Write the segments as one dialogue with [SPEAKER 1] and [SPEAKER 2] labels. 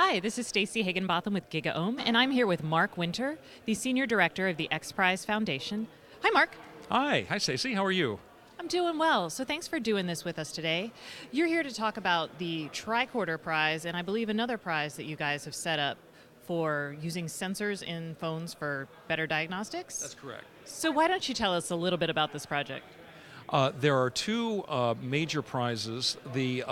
[SPEAKER 1] Hi, this is Stacy Higginbotham with GigaOhm, and I'm here with Mark Winter, the Senior Director of the X Prize Foundation. Hi, Mark.
[SPEAKER 2] Hi Stacy, how are you?
[SPEAKER 1] I'm doing well, so thanks for doing this with us today. You're here to talk about the Tricorder Prize, and I believe another prize that you guys have set up for using sensors in phones for better diagnostics?
[SPEAKER 2] That's correct.
[SPEAKER 1] So why don't you tell us a little bit about this project?
[SPEAKER 2] There are two major prizes. The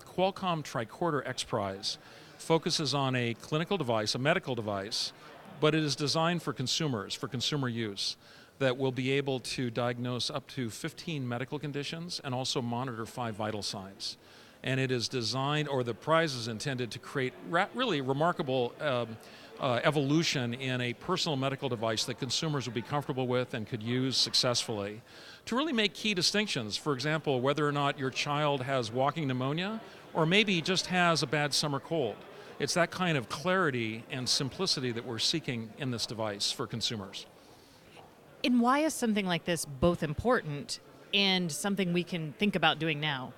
[SPEAKER 2] Qualcomm Tricorder X Prize focuses on a clinical device, a medical device, but it is designed for consumers, for consumer use, that will be able to diagnose up to 15 medical conditions and also monitor 5 vital signs. And it is designed, or the prize is intended to create really remarkable evolution in a personal medical device that consumers would be comfortable with and could use successfully to really make key distinctions. For example, whether or not your child has walking pneumonia or maybe just has a bad summer cold. It's that kind of clarity and simplicity that we're seeking in this device for consumers.
[SPEAKER 1] And why is something like this both important and something we can think about doing now?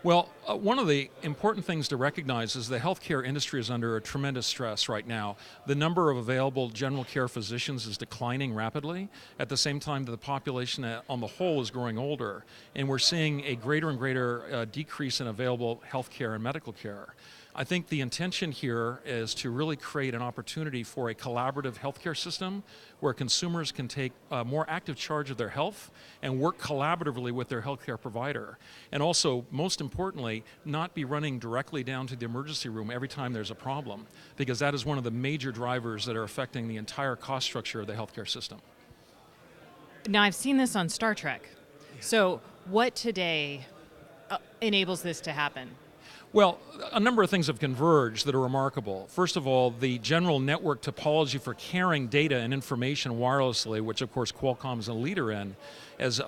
[SPEAKER 2] Well, one of the important things to recognize is the healthcare industry is under a tremendous stress right now. The number of available general care physicians is declining rapidly. At the same time, the population on the whole is growing older, and we're seeing a greater and greater decrease in available healthcare and medical care. I think the intention here is to really create an opportunity for a collaborative healthcare system where consumers can take more active charge of their health and work collaboratively with their healthcare provider. And also, most importantly, not be running directly down to the emergency room every time there's a problem, because that is one of the major drivers that are affecting the entire cost structure of the healthcare system.
[SPEAKER 1] Now, I've seen this on Star Trek. So what today enables this to happen?
[SPEAKER 2] Well, a number of things have converged that are remarkable. First of all, the general network topology for carrying data and information wirelessly, which of course Qualcomm is a leader in, has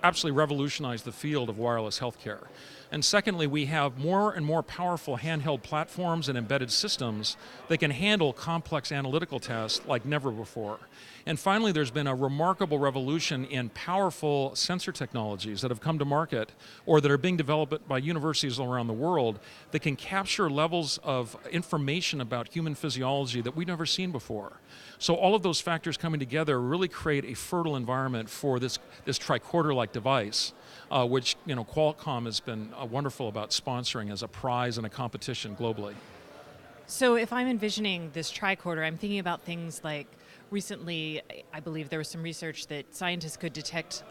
[SPEAKER 2] absolutely revolutionized the field of wireless healthcare. And secondly, we have more and more powerful handheld platforms and embedded systems that can handle complex analytical tests like never before. And finally, there's been a remarkable revolution in powerful sensor technologies that have come to market or that are being developed by universities all around the world that can capture levels of information about human physiology that we've never seen before. So all of those factors coming together really create a fertile environment for this tricorder-like device, which Qualcomm has been wonderful about sponsoring as a prize and a competition globally.
[SPEAKER 1] So if I'm envisioning this tricorder, I'm thinking about things like recently, I believe there was some research that scientists could detect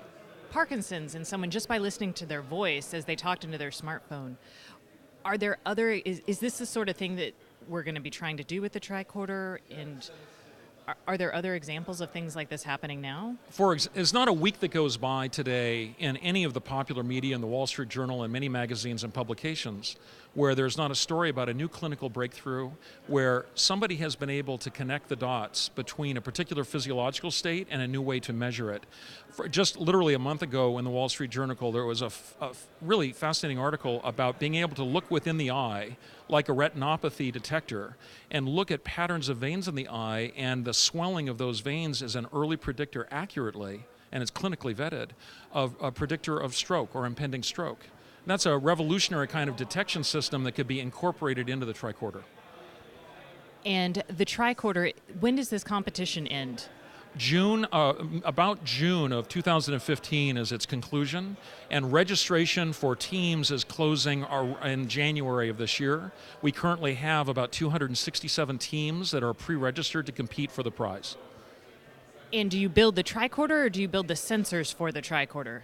[SPEAKER 1] Parkinson's in someone just by listening to their voice as they talked into their smartphone. Are there is this the sort of thing that we're going to be trying to do with the tricorder? And are there other examples of things like this happening now?
[SPEAKER 2] It's not a week that goes by today in any of the popular media, in the Wall Street Journal and many magazines and publications, where there's not a story about a new clinical breakthrough, where somebody has been able to connect the dots between a particular physiological state and a new way to measure it. Just literally a month ago in the Wall Street Journal, there was a really fascinating article about being able to look within the eye like a retinopathy detector and look at patterns of veins in the eye, and the swelling of those veins is an early predictor accurately, and it's clinically vetted, of a predictor of stroke or impending stroke. And that's a revolutionary kind of detection system that could be incorporated into the tricorder.
[SPEAKER 1] And the tricorder, when does this competition end?
[SPEAKER 2] About June of 2015 is its conclusion, and registration for teams is closing in January of this year. We currently have about 267 teams that are pre-registered to compete for the prize.
[SPEAKER 1] And do you build the tricorder or do you build the sensors for the tricorder?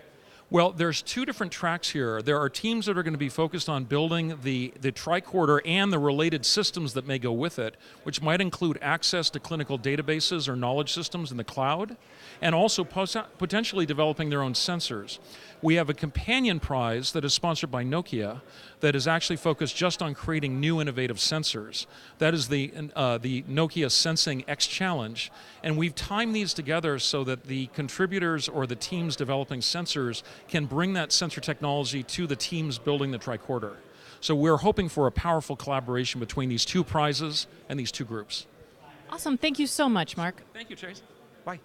[SPEAKER 2] Well, there's two different tracks here. There are teams that are going to be focused on building the tricorder and the related systems that may go with it, which might include access to clinical databases or knowledge systems in the cloud, and also potentially developing their own sensors. We have a companion prize that is sponsored by Nokia that is actually focused just on creating new innovative sensors. That is the Nokia Sensing X Challenge, and we've timed these together so that the contributors or the teams developing sensors can bring that sensor technology to the teams building the tricorder. So we're hoping for a powerful collaboration between these two prizes and these two groups.
[SPEAKER 1] Awesome. Thank you so much, Mark.
[SPEAKER 2] Thank you, Chase. Bye.